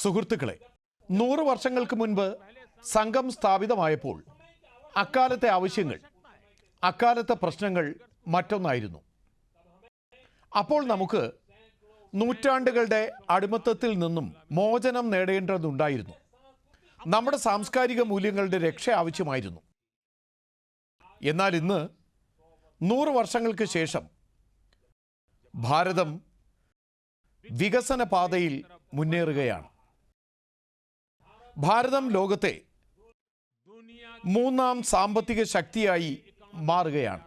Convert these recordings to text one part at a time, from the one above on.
സുഹൃത്തുക്കളെ, 100 വർഷങ്ങൾക്ക് മുൻപ് സംഘം സ്ഥാപിതമായപ്പോൾ അക്കാലത്തെ ആവശ്യങ്ങൾ, അക്കാലത്തെ പ്രശ്നങ്ങൾ മറ്റൊന്നായിരുന്നു. അപ്പോൾ നമുക്ക് നൂറ്റാണ്ടുകളുടെ അടിമത്തത്തിൽ നിന്നും മോചനം നേടേണ്ടതുണ്ടായിരുന്നു. നമ്മുടെ സാംസ്കാരിക മൂല്യങ്ങളുടെ രക്ഷ ആവശ്യമായിരുന്നു. എന്നാൽ ഇന്ന് 100 വർഷങ്ങൾക്ക് ശേഷം ഭാരതം വികസന പാതയിൽ മുന്നേറുകയാണ്. ഭാരതം ലോകത്തെ 3ാം സാമ്പത്തിക ശക്തിയായി മാറുകയാണ്.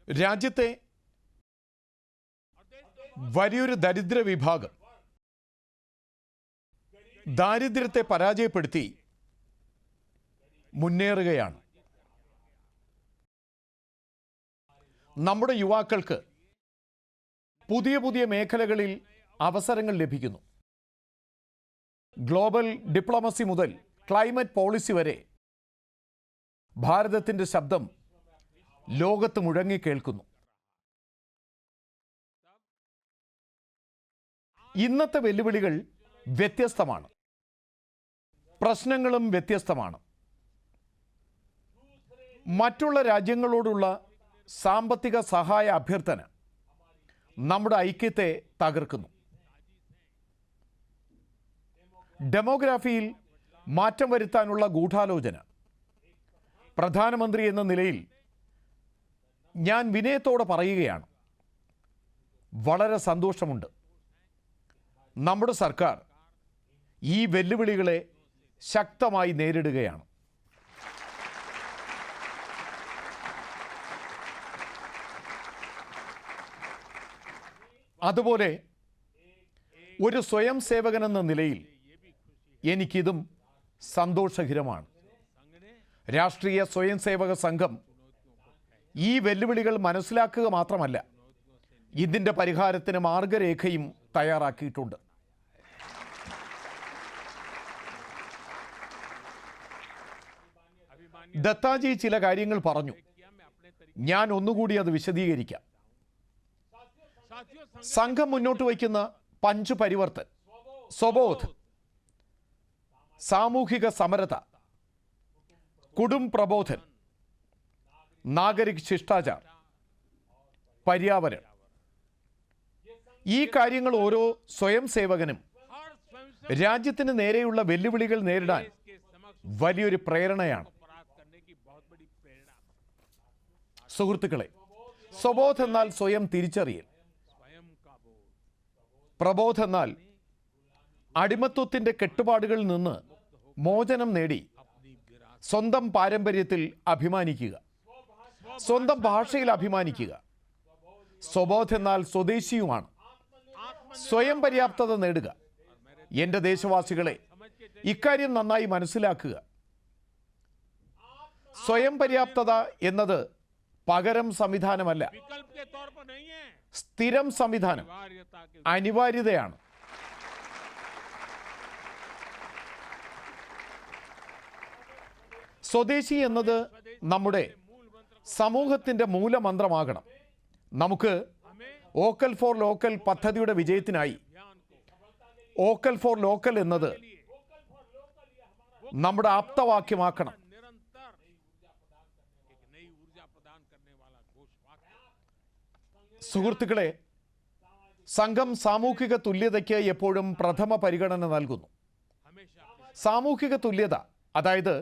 രാജ്യത്തെ വലിയൊരു ദരിദ്ര വിഭാഗം ദാരിദ്ര്യത്തെ പരാജയപ്പെടുത്തി മുന്നേറുകയാണ്. നമ്മുടെ യുവാക്കൾക്ക് പുതിയ പുതിയ മേഖലകളിൽ അവസരങ്ങൾ ലഭിക്കുന്നു. ഗ്ലോബൽ ഡിപ്ലോമസി മുതൽ ക്ലൈമറ്റ് പോളിസി വരെ ഭാരതത്തിൻ്റെ ശബ്ദം ലോകത്ത് മുഴങ്ങിക്കേൾക്കുന്നു. ഇന്നത്തെ വെല്ലുവിളികൾ വ്യത്യസ്തമാണ്, പ്രശ്നങ്ങളും വ്യത്യസ്തമാണ്. മറ്റുള്ള രാജ്യങ്ങളോടുള്ള സാമ്പത്തിക സഹായ അഭ്യർത്ഥന നമ്മുടെ ഐക്യത്തെ തകർക്കുന്നു. ഡെമോഗ്രാഫിയിൽ മാറ്റം വരുത്താനുള്ള ഗൂഢാലോചന. പ്രധാനമന്ത്രി എന്ന നിലയിൽ ഞാൻ വിനയത്തോടെ പറയുകയാണ്, വളരെ സന്തോഷമുണ്ട്. നമ്മുടെ സർക്കാർ ഈ വെല്ലുവിളികളെ ശക്തമായി നേരിടുകയാണ്. അതുപോലെ ഒരു സ്വയം സേവകനെന്ന നിലയിൽ എനിക്കിതും സന്തോഷകരമാണ്. രാഷ്ട്രീയ സ്വയം സേവക സംഘം ഈ വെല്ലുവിളികൾ മനസ്സിലാക്കുക മാത്രമല്ല, ഇതിൻ്റെ പരിഹാരത്തിന് മാർഗരേഖയും തയ്യാറാക്കിയിട്ടുണ്ട്. ദത്താജി ചില കാര്യങ്ങൾ പറഞ്ഞു. ഞാൻ ഒന്നുകൂടി അത് വിശദീകരിക്കാം. സംഘം മുന്നോട്ട് വയ്ക്കുന്ന 5 പരിവർത്തൻ, സ്വബോധ്, സാമൂഹിക സമരത, കുടുംബ പ്രബോധൻ, നാഗരിക് ശിഷ്ടാചാർ, പര്യാവരൺ. ഈ കാര്യങ്ങൾ ഓരോ സ്വയം സേവകനും രാജ്യത്തിന് നേരെയുള്ള വെല്ലുവിളികൾ നേരിടാൻ വലിയൊരു പ്രേരണയാണ്. സുഹൃത്തുക്കളെ, സ്വബോധ് എന്നാൽ സ്വയം തിരിച്ചറിയൽ, പ്രബോധ് എന്നാൽ അടിമത്വത്തിൻ്റെ കെട്ടുപാടുകളിൽ നിന്ന് മോചനം നേടി സ്വന്തം പാരമ്പര്യത്തിൽ അഭിമാനിക്കുക, സ്വന്തം ഭാഷയിൽ അഭിമാനിക്കുക. സ്വബോധ് എന്നാൽ സ്വദേശിയുമാണ്, സ്വയം പര്യാപ്തത നേടുക. എൻ്റെ ദേശവാസികളെ, ഇക്കാര്യം നന്നായി മനസ്സിലാക്കുക. സ്വയം പര്യാപ്തത എന്നത് പകരം സംവിധാനമല്ല, സ്ഥിരം സംവിധാനം, അനിവാര്യതയാണ്. സ്വദേശി എന്നത് നമ്മുടെ സമൂഹത്തിൻ്റെ മൂലമന്ത്രമാകണം. നമുക്ക് വോക്കൽ ഫോർ ലോക്കൽ പദ്ധതിയുടെ വിജയത്തിനായി വോക്കൽ ഫോർ ലോക്കൽ എന്നത് നമ്മുടെ ആപ്തവാക്യമാക്കണം. സുഹൃത്തുക്കളെ, സംഘം സാമൂഹിക തുല്യതയ്ക്ക് എപ്പോഴും പ്രഥമ പരിഗണന നൽകുന്നു. സാമൂഹിക തുല്യത, അതായത്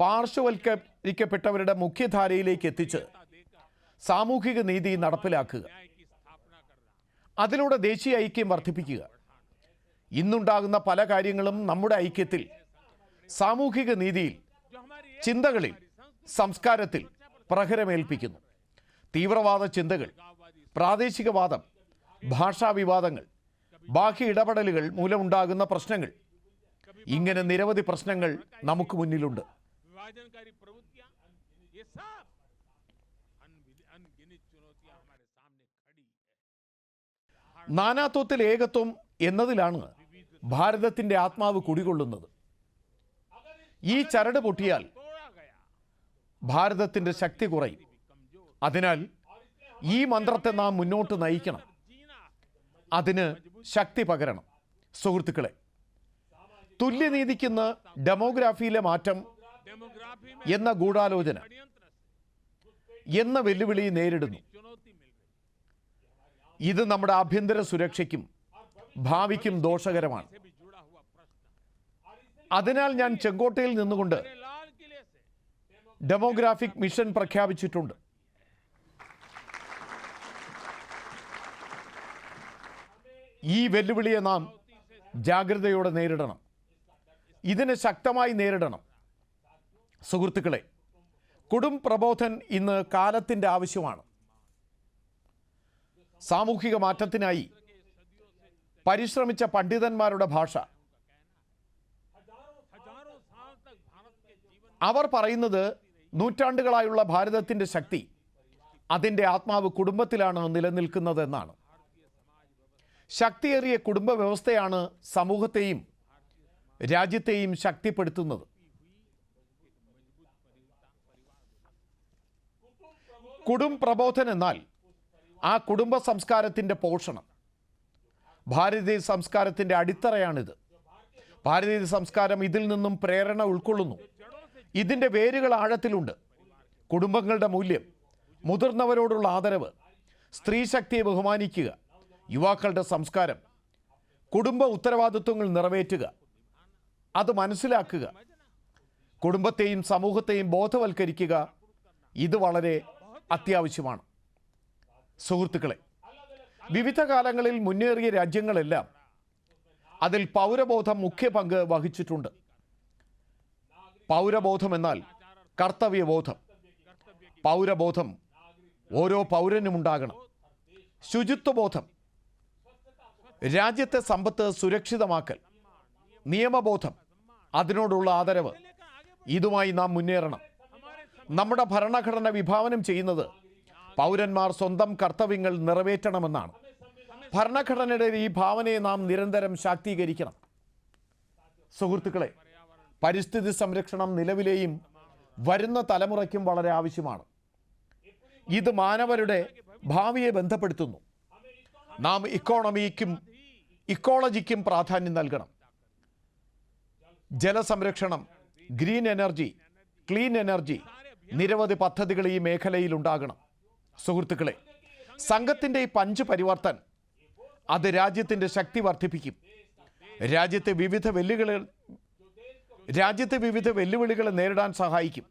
പാർശ്വവൽക്കരിക്കപ്പെട്ടവരുടെ മുഖ്യധാരയിലേക്ക് എത്തിച്ച് സാമൂഹിക നീതി നടപ്പിലാക്കുക, അതിലൂടെ ദേശീയ ഐക്യം വർദ്ധിപ്പിക്കുക. ഇന്നുണ്ടാകുന്ന പല കാര്യങ്ങളും നമ്മുടെ ഐക്യത്തിൽ, സാമൂഹിക നീതിയിൽ, ചിന്തകളിൽ, സംസ്കാരത്തിൽ പ്രഹരമേൽപ്പിക്കുന്നു. തീവ്രവാദ ചിന്തകൾ, പ്രാദേശികവാദം, ഭാഷാ വിവാദങ്ങൾ, ബാഹ്യ ഇടപെടലുകൾ മൂലമുണ്ടാകുന്ന പ്രശ്നങ്ങൾ, ഇങ്ങനെ നിരവധി പ്രശ്നങ്ങൾ നമുക്ക് മുന്നിലുണ്ട്. നാനാത്വത്തിൽ ഏകത്വം എന്നതിലാണ് ഭാരതത്തിൻ്റെ ആത്മാവ് കുടികൊള്ളുന്നത്. ഈ ചരട് പൊട്ടിയാൽ ഭാരതത്തിൻ്റെ ശക്തി കുറയും. അതിനാൽ ഈ മന്ത്രത്തെ നാം മുന്നോട്ട് നയിക്കണം, അതിന് ശക്തി പകരണം. സുഹൃത്തുക്കളെ, തുല്യനീതിക്കുന്ന് ഡെമോഗ്രാഫിയിലെ മാറ്റം എന്ന ഗൂഢാലോചന എന്ന വെല്ലുവിളി നേരിടുന്നു. ഇത് നമ്മുടെ ആഭ്യന്തര സുരക്ഷയ്ക്കും ഭാവിക്കും ദോഷകരമാണ്. അതിനാൽ ഞാൻ ചെങ്കോട്ടയിൽ നിന്നുകൊണ്ട് ഡെമോഗ്രാഫിക് മിഷൻ പ്രഖ്യാപിച്ചിട്ടുണ്ട്. ഈ വെല്ലുവിളിയെ നാം ജാഗ്രതയോടെ നേരിടണം, ഇതിനെ ശക്തമായി നേരിടണം. സുഹൃത്തുക്കളെ, കുടുംബ പ്രബോധൻ ഇന്ന് കാലത്തിൻ്റെ ആവശ്യമാണ്. സാമൂഹിക മാറ്റത്തിനായി പരിശ്രമിച്ച പണ്ഡിതന്മാരുടെ ഭാഷ. അവർ പറയുന്നത് നൂറ്റാണ്ടുകളായുള്ള ഭാരതത്തിൻ്റെ ശക്തി, അതിൻ്റെ ആത്മാവ് കുടുംബത്തിലാണ് നിലനിൽക്കുന്നതെന്നാണ്. ശക്തിയേറിയ കുടുംബ വ്യവസ്ഥയാണ് സമൂഹത്തെയും രാജ്യത്തെയും ശക്തിപ്പെടുത്തുന്നത്. കുടുംബ പ്രബോധൻ എന്നാൽ ആ കുടുംബ സംസ്കാരത്തിൻ്റെ പോഷണം. ഭാരതീയ സംസ്കാരത്തിൻ്റെ അടിത്തറയാണിത്. ഭാരതീയ സംസ്കാരം ഇതിൽ നിന്നും പ്രേരണ ഉൾക്കൊള്ളുന്നു. ഇതിൻ്റെ വേരുകൾ ആഴത്തിലുണ്ട്. കുടുംബങ്ങളുടെ മൂല്യം, മുതിർന്നവരോടുള്ള ആദരവ്, സ്ത്രീശക്തിയെ ബഹുമാനിക്കുക, യുവാക്കളുടെ സംസ്കാരം, കുടുംബ ഉത്തരവാദിത്വങ്ങൾ നിറവേറ്റുക, അത് മനസ്സിലാക്കുക, കുടുംബത്തെയും സമൂഹത്തെയും ബോധവൽക്കരിക്കുക, ഇത് വളരെ അത്യാവശ്യമാണ്. സുഹൃത്തുക്കളെ, വിവിധ കാലങ്ങളിൽ മുന്നേറിയ രാജ്യങ്ങളെല്ലാം അതിൽ പൗരബോധം മുഖ്യ പങ്ക് വഹിച്ചിട്ടുണ്ട്. പൗരബോധം എന്നാൽ കർത്തവ്യബോധം. പൗരബോധം ഓരോ പൗരനും ഉണ്ടാകണം. ശുചിത്വബോധം, രാജ്യത്തെ സമ്പത്ത് സുരക്ഷിതമാക്കൽ, നിയമബോധം, അതിനോടുള്ള ആദരവ്, ഇതുമായി നാം മുന്നേറണം. നമ്മുടെ ഭരണഘടന വിഭാവനം ചെയ്യുന്നത് പൗരന്മാർ സ്വന്തം കർത്തവ്യങ്ങൾ നിറവേറ്റണമെന്നാണ്. ഭരണഘടനയുടെ ഈ ഭാവനയെ നാം നിരന്തരം ശാക്തീകരിക്കണം. സുഹൃത്തുക്കളെ, പരിസ്ഥിതി സംരക്ഷണം നിലവിലെയും വരുന്ന തലമുറയ്ക്കും വളരെ ആവശ്യമാണ്. ഇത് മാനവരുടെ ഭാവിയെ ബന്ധപ്പെടുത്തുന്നു. നാം ഇക്കോളജിക്കും പ്രാധാന്യം നൽകണം. ജലസംരക്ഷണം, ഗ്രീൻ എനർജി, ക്ലീൻ എനർജി, നിരവധി പദ്ധതികൾ ഈ മേഖലയിൽ ഉണ്ടാകണം. സുഹൃത്തുക്കളെ, സംഘത്തിൻ്റെ ഈ പഞ്ച് പരിവർത്തൻ അത് രാജ്യത്തിൻ്റെ ശക്തി വർദ്ധിപ്പിക്കും. രാജ്യത്തെ വിവിധ വെല്ലുവിളികളെ നേരിടാൻ സഹായിക്കും.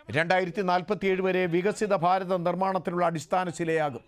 2047 വരെ വികസിത ഭാരത നിർമ്മാണത്തിനുള്ള അടിസ്ഥാന ശിലയാകും.